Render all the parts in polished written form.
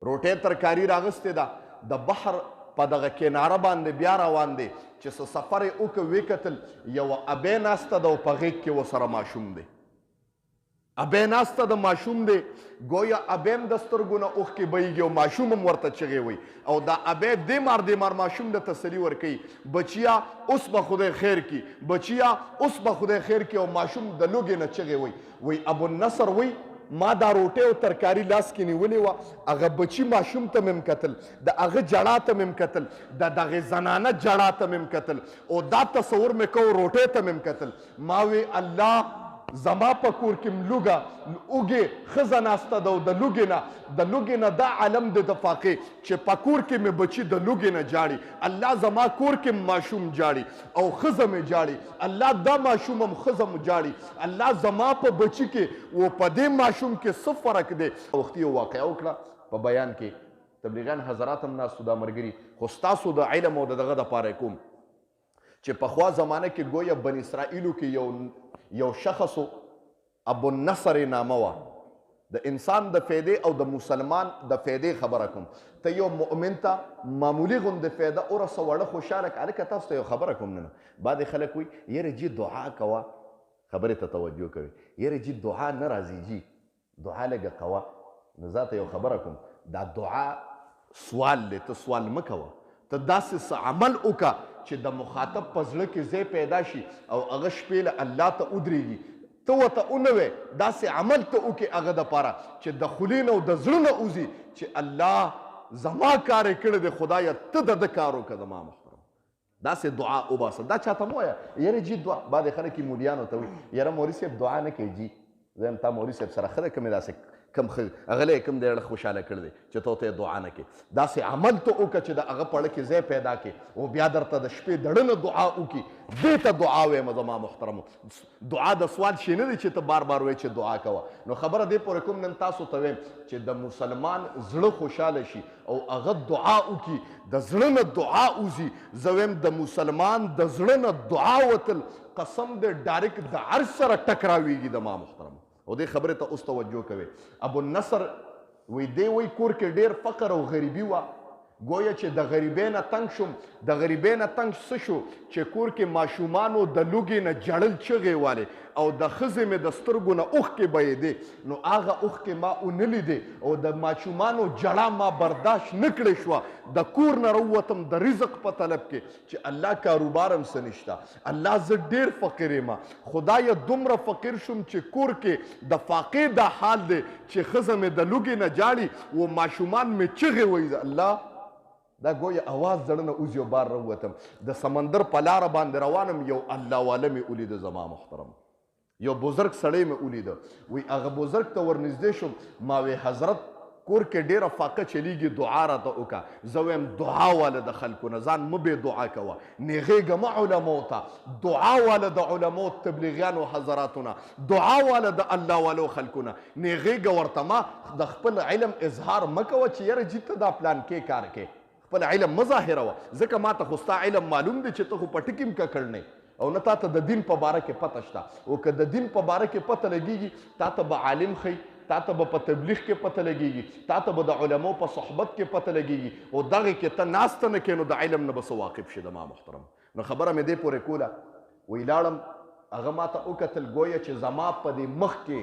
روټۍ ترکاري راغستې ده د بحر په دغه کناره باندې بیا روان دی چې څه سفر یې وکړ ویې کتل یوه ابۍ ناسته ده او په غېږ کې ورسره ماشوم دی ابۍ ناسته د ماشوم دی ګویا ابۍ هم د سترګو نه اوښکې بهیږي او ماشوم هم ورته چغې وایي او دا ابۍ دې مار ماشوم د تسلي ورکوي بچیا اوس به خدای خیر کی بچیا اوس به خدای خیر کی او ماشوم د لوږې نه چغې وایي ابوالنصر وایي ما دا روټۍ او ترکاري لاس کې نیولې وه هغه بچي ماشوم ته مې کتل د هغه جړا ته مې کتل د دغې زنانه جړا ته مې کتل او دا تصور مې کو روټۍ ته مې کتل ما وی الله زما په کور کې م لوږه اوږې ښځه ناسته ده او د لوږې نه دا علم دی د فاقې چې په کور کې مې بچي د لوږې نه جاړي الله زما کور کې ماشوم جاړي او ښځه مې جاړي الله دا ماشوم هم ښځه م جاړي الله زما په بچي کې و په دې ماشوم کې څه فرق دی وختي یو واقعه وکړه په بیان کې تبلیغیان حضرات هم ناستو دا ملګري خو ستاسو د علم او د دغه دپاره کوم چې پخوا زمانه کې ګویا بن اسرائیلو کې یو شخص ابوالنصر نامه وه د انسان د فایدې او د مسلمان د فایدې خبره کوم ته یو مؤمن ته معمولي غوندې فایده ورسه وړه خوشحاله که هلکه تاسو ته یو خبره کوم نه بعضې خلک وایي یاره جي دعا کوه خبرې ته توجه کوي یاره جي دعا نه راځي جي دعا لږه کوه نو زه ته یو خبره کوم دا دعا سوال دی ته سوال مه کوه ته داسې څه عمل وکړه چې د مخاطب په زړه کې ځای پیدا شي او هغه شپې له الله ته ودرېږي ته ورته ونوې داسې عمل ته وکړې هغه دپاره چې د خولې نه او د زړه نه وځي چې الله زما کار یې کړی دی خدایه ته د ده کار وکړه زما محترم داسې دعا وباسه دا چاته مه وایه یاره جي دعا بعضې خلک یې مولیانو ته وایي یاره مولي صاحب دعا نه کوي جي زه یم تا مولي صاحب سره ښه ده که مې داسې کم هغه کوم دی خوشحاله کړی دی چې ته ورته دعا نه کوې داسې عمل ته وکړه چې د هغه په اړه کې ځای پیدا کړې او بیا درته د شپې د ړنه دعا وکړي دې ته دعا وایم زما محترمو دعا د سوال شی نه دی چې ته بار وایې چې دعا کوه نو خبره دې پورې کوم نن تاسو ته وایم چې د مسلمان زړه خوشحاله شي او هغه دعا وکړي د زړه نه دعا وځي زه وایم د مسلمان د زړه نه دعا وتل قسم دې ډایرکټ د عرش سره ټکراویږي د ما محترمو او دې خبرې ته اوس توجه کوئ ابوالنصر وی دی وی کور کې ډېر فقر او غریبي وه ګویا چې د غریبۍ نه تنګ شوم د غریبۍ نه تنګ څه شو چې کور کې ماشومانو د لوږې نه جړل چغې والې او د ښځې مې د سترګو نه اوښکې بهېدې نو هغه اوښکې ما ونه لیدې او د ماشومانو جړه ما برداشت نه کړې شوه د کور نه راووتم د رزق په طلب کې چې الله کاروبار هم څه نشته الله زه ډېر فقیر یم خدایه دومره فقیر شوم چې کور کې د فاقې دا حال دی چې ښځه مې د لوږې نه جاړي و ماشومان مې چغې وایي الله دا ګویا اواز زړه نه اوزي او بار راووتم د سمندر په لاره باندې روانم یو الله واله مې ولیده زما محترم یو بزرګ سړی مې ولیده وی هغه بزرګ ته ورنږدې شوم ما وی حضرت کور کې ډېره فاقه چلیږي دعا راته وکړه زه وایم دعا واله د خلکو نه ځان مه بې دعا کوه نیغېږه مه علماو ته دعا واله د علماو تبلیغیانو حضراتو نه دعا واله د الله والو خلکو نه نیغېږه ورته ما د خپل علم اظهار مه کوه چې یاره جي ته دا پلان کې کار کې خپل علم مه ظاهره وه ځکه ما ته خو ستا علم معلوم دی چې ته خو په ټکي م ککړ نه او نه تا ته د دین په باره کې پته شته او که د دین په باره کې پته لګېږي تا ته به عالم ښي تا ته به په تبلیغ کې پته لګېږي تا ته به د علماو په صحبت کې پته لګېږي او دغې کې ته ناسته نه کوې نو د علم نه به څه واقف شي د ما محترم نو خبره مې دې پورې کوله وی لاړم هغه ما ته وکتل ګویا چې زما په دې مخ کې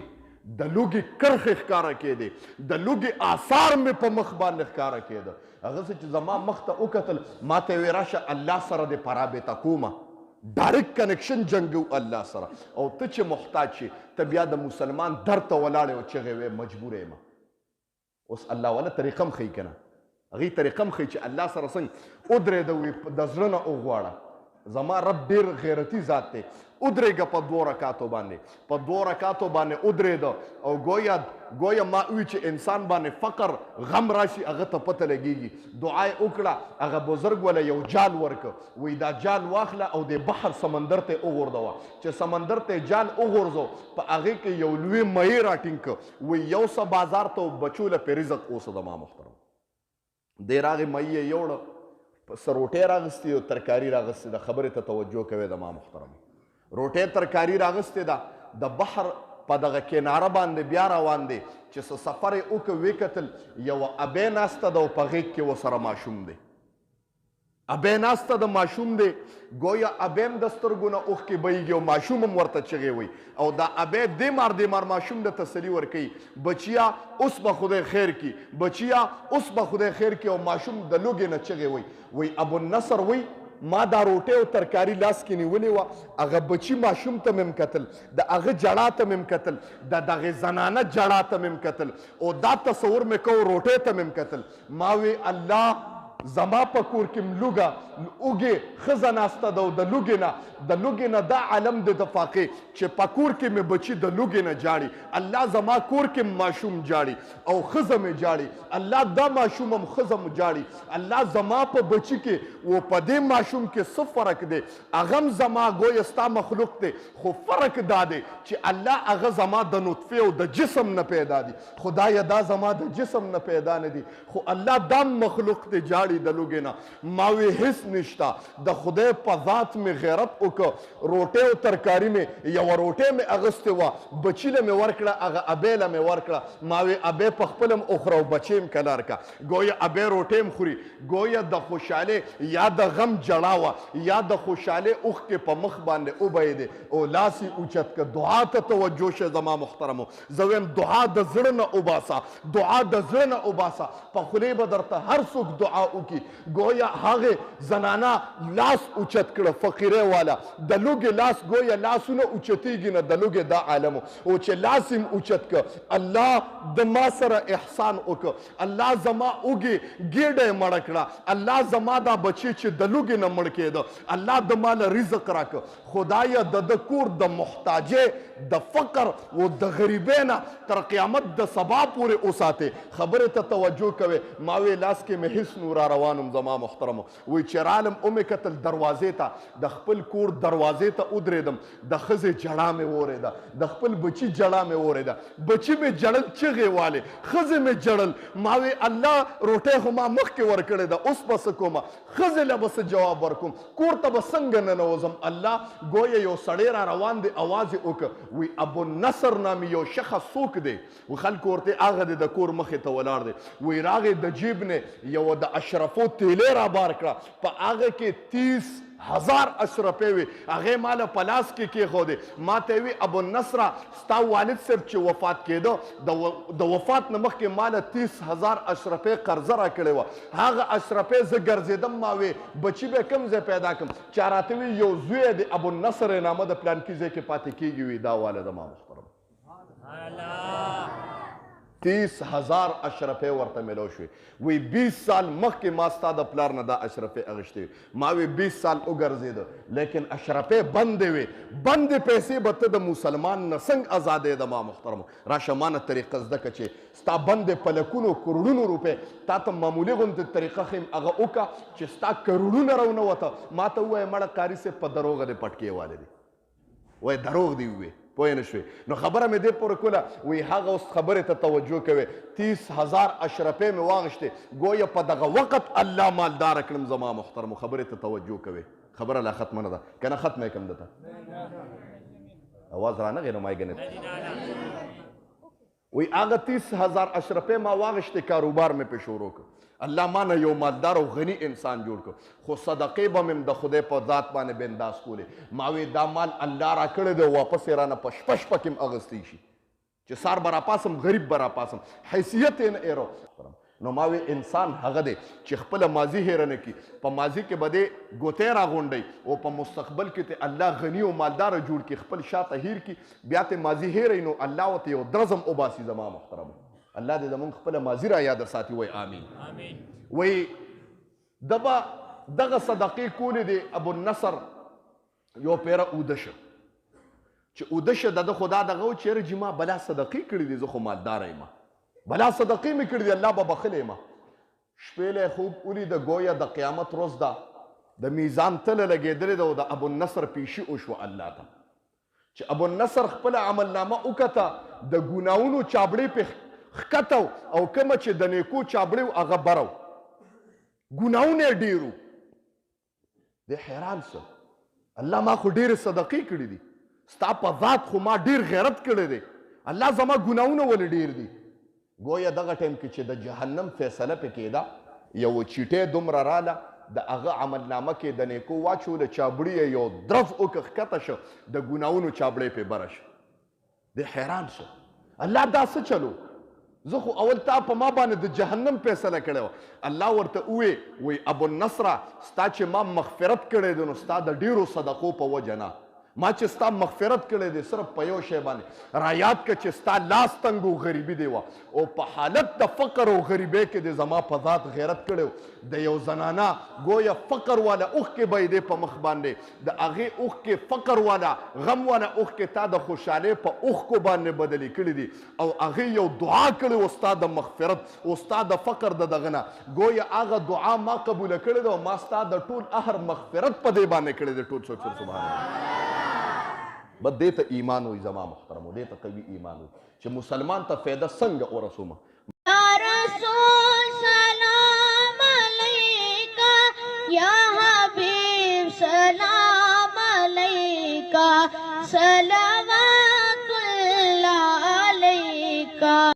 د لوږې کرښې ښکاره کېدې د لوږې آثار مې په مخ باندې ښکاره کېده هغه څه چې زما مخ ته وکتل ما ته ویې راشه الله سره دې په رابطه کومه ډایرکټ کنیکشن جنګو الله سره او ته چې محتاج شي ته بیا د مسلمان در ته ولاړې او چغې وې مجبوره یم اوس الله والا طریقه م ښیي که نه هغې طریقه م ښیي چې الله سره څنګه ودرېده وي د زړه نه وغواړه زما رب ډېر غیرتي ذات دی ودرېږه په 2 رکاتو باندې په 2 رکاتو باندې ودرېده او ګویا ما وي چې انسان باندې فقر غم راشي هغه ته پته لګېږي دعا یې وکړه هغه بزرګ وله یو جال ورکه وی دا جال واخله او د بحر سمندر ته وغورځوه چې سمندر ته جال وغورځو په هغې کې یو لوی مهۍ راټینګ که وی یو څه بازار ته بچو له پې رزق اوسه د ما محترم دی راغې مهۍ یې یوړه څه روټۍ راغستې او ترکاري راغستې ده خبرې ته توجه کوې د ما محترم روټۍ ترکاري راغستې ده د بحر په دغه کناره باندې بیا روان دی چې څه سفر یې وکړ ویې کتل یوه ابۍ ناسته ده او په غېږ کې ورسره ماشوم دی ابۍ ناسته د ماشوم دی ګویا ابۍ هم د سترګو نه اوښکې بهیږي او ماشوم هم ورته چغې وایي او دا ابۍ دې مار ماشوم د تسلي ورکوي بچیا اوس به خدای خیر کی بچیا اوس به خدای خیر کی او ماشوم د لوږې نه چغې وایي ابوالنصر وایي ما دا روټۍ او ترکاري لاس کې نیولې وه هغه بچي ماشوم ته مې کتل د هغه جړا ته مې کتل د دغې زنانه جړا ته مې کتل او دا تصور مې کو روټۍ ته مې کتل ما وی الله زما په کور کې لوږه اوږې ښځه ناسته ده او د لوږې نه دا علم دی د فاقې چې په کور کې مې بچي د لوږې نه جاړي الله زما کور کې ماشوم جاړي او ښځه مې جاړي الله دا ماشوم هم ښځه م جاړي الله زما په بچي کې و په دې ماشوم کې څه فرق دی هغه هم زما ګویه ستا مخلوق دی خو فرق دا دی چې الله هغه زما د نطفې او د جسم نه پیدا دي خدایه دا زما د جسم نه پیدا نه دي خو الله دا مخلوق دی جاړي د لوږې نه ما وی هیڅ نشته د خدای په ذات مې غیرت وکړه روټۍ او ترکاري مې یوه روټۍ مې اغوستې وه بچي له مې ورکړه هغه ابۍ له مې ورکړه ما وی ابۍ په خپله هم وخوره او بچی هم کلار کا ګویا ابۍ روټۍ هم خوري ګویا د خوشحالۍ یا د غم جړا وه یا د خوشحالۍ اوښکې په مخ باندې وبهېدې او لاس یې اوچت که دعا ته توجه شه زما محترمو زه وایم دعا د زړه نه وباسه دعا د زړه نه وباسه په خولې به درته هر څوک دعا کی گویا هغه زنانا لاس اوچت کړه فقیره والا د لوګي لاس گویا لاسونه اوچتیږي نه د لوګي دا عالم او چې لاسم اوچت ک الله د ما سره احسان وک الله زما اوګي ګډه مړ کړه الله زما دا بچی چې د لوګي نه مړ کېده الله د مال رزق راک خدای د کور د محتاجه د فقر او د غریبینا تر قیامت د سبا پورې اوساته خبره ته توجه کوي ماوي لاس کې مې هیڅ نور روانم زما محترمو وی چې رالم اومې کتل دروازې ته د خپل کور دروازې ته ودرېدم د ښځې جړا مې واورېده د خپل بچي جړا مې واورېده بچي مې جړل چغې والې ښځې مې جړل ما وی الله روټۍ خو ما مخکې ورکړې ده اوس به څه کومه ښځې له به څه جواب ورکوم کور ته به څنګه ننوځم الله ګویا یو سړی را روان دی اواز یې وکړ وی ابوالنصر نامي یو شخص څوک دی و خلکو ورته هغه دی د کور مخې ته ولاړ دی وی راغې د جیب نه یوه د اشرفو تیلې را بار کړه په هغه کې 30,000 اشرفې وي هغې ماله په لاس کې کېښودې ما ته وي ابوالنصر ستا والد صاحب چې وفات کېده د وفات نه مخکې ماله 30,000 اشرفې قرضه را کړې وه هغه اشرفې زه ګرځېدم ما وی بچي به کوم ځای پیدا کړم چا راته وي یو زوی د ابوالنصر نامه د پلانکي ځای کې پاتې کېږي وي دا واله د ما محترم 30,000 اشرفې ورته میلو شوې وی 20 سال مخکې ما ستا د پلار نه دا اشرفې اغوښتې وي ما وی 20 سال وګرځېده لیکن اشرفې بندې وې بندې پیسې به ته د مسلمان نه څنګه ازادې د ما محترمو راشه مانه طریقه زده که چې ستا بندې په لکونو کروړونو روپۍ تا ته معمولي غوندې طریقه ښیم هغه وکړه چې ستا کروړونه راونوته ما ته ووایه مړه قاري صاحب په دروغه دې پټکې والې دي وایي دروغ دي ووې پوه نه شوې نو خبره مې دې پورې کوله وی هغه اوس خبرې ته توجه کوي 30,000 اشرفې مې واغوښتې ګویا په دغه وخت الله مالداره کړم زما محترمو خبرې ته توجه کوي خبره لا ختمه نه ده که نه ختمه یې کړم دته اواز رانغی نو ما یې ګنې وی هغه 30,000 اشرفې ما واغوښتې کاروبار مې پې شروع کړ الله ما نه یو مالدار او غني انسان جوړ کړ خو صدقې به مې د خدای په ذات باندې بنداز کولې ما وی دا مال الله را کړی دی واپس یې رانه په شپه شپه کې هم اغوستی شي چې سار به راپاسم غریب به راپاسم حیثیت یې نه ایرو نو ما وی انسان هغه دی چې خپله ماضي هیره نه کړي په ماضي کې به دې ګوتې راغونډوي او په مستقبل کې ته الله غني او مالداره جوړ کړي خپل شاته هیر کړي بیا ته ماضي هیروي نو الله ورته یو درزم وباسي زما محترمو الله دې زمونږ خپله ماضي را یاده ساتي وایي آمین وایي ده به دغه صدقې کولې دی ابوالنصر یو پیره اوده شه چې اوده شه د ده خو دا دغه و چې یاره جي ما بلا صدقې کړي دي زه خو مالداره یم بلا صدقې مې کړي دي الله به بخلی یم شپېلی خوب ولیده ګویا د قیامت ورځ ده د میزان تله لګېدلې ده او د ابوالنصر پیشي وشوه الله ته چې ابوالنصر خپله عملنامه وکته د ګناهونو چابړې پې ښکته او کومه چې د نیکو چابړې و هغه بره و ګناهونه یې ډېر و دی حیران سه الله ما خو ډېرې صدقې کړي دي ستا په ذات خو ما ډېر غیرت کړی دی الله زما ګناونه ولې ډیر دي. گویا دغه ټایم کې چې د جهنم فیصله پې کېده یو چیټۍ دومره راله د هغه عملنامه کې د نیکو واچوله چابړي یې یو درز وکړه ښکته شه د ګناونو چابړی پې بره شه. دی حیران شو الله دا څه چلو زه خو اول تا په ما باندې د جهنم فیصله کړې وه. الله ورته ووی ابو النصره ستا چې ما مغفرت کړی دی نو ستا د ډیرو صدقو په وجه نه ما چې ستا مغفرت کړی دی صرف په یو شی باندې رایاد که چې ستا لاس تنګ و غریبي دی وه او په حالت د فقر او غریبۍ کې دی زما په ذات غیرت کړی د یو زنانه گویا فقر والا اوښکې به یې دی په مخ باندې د هغې اوښکې فقر والا غم والا اوښکې تا د خوشحالۍ په اوښکو باندې بدلې کړي دي او هغې یو دعا کړې و ستا د مغفرت او ستا د فقر د دغه نه گویا هغه دعا ما قبوله کړې ده او ما ستا د ټول اهر مغفرت په دې باندې کړی دی. ټول څوک سبحان الله. بس دې ته ایمان وي زما محترمو دې ته قوي ایمان وي چې مسلمان ته فایده څنګه ورسومه. یا رسول سلام علیکا یا حبیب سلام علیکا سلام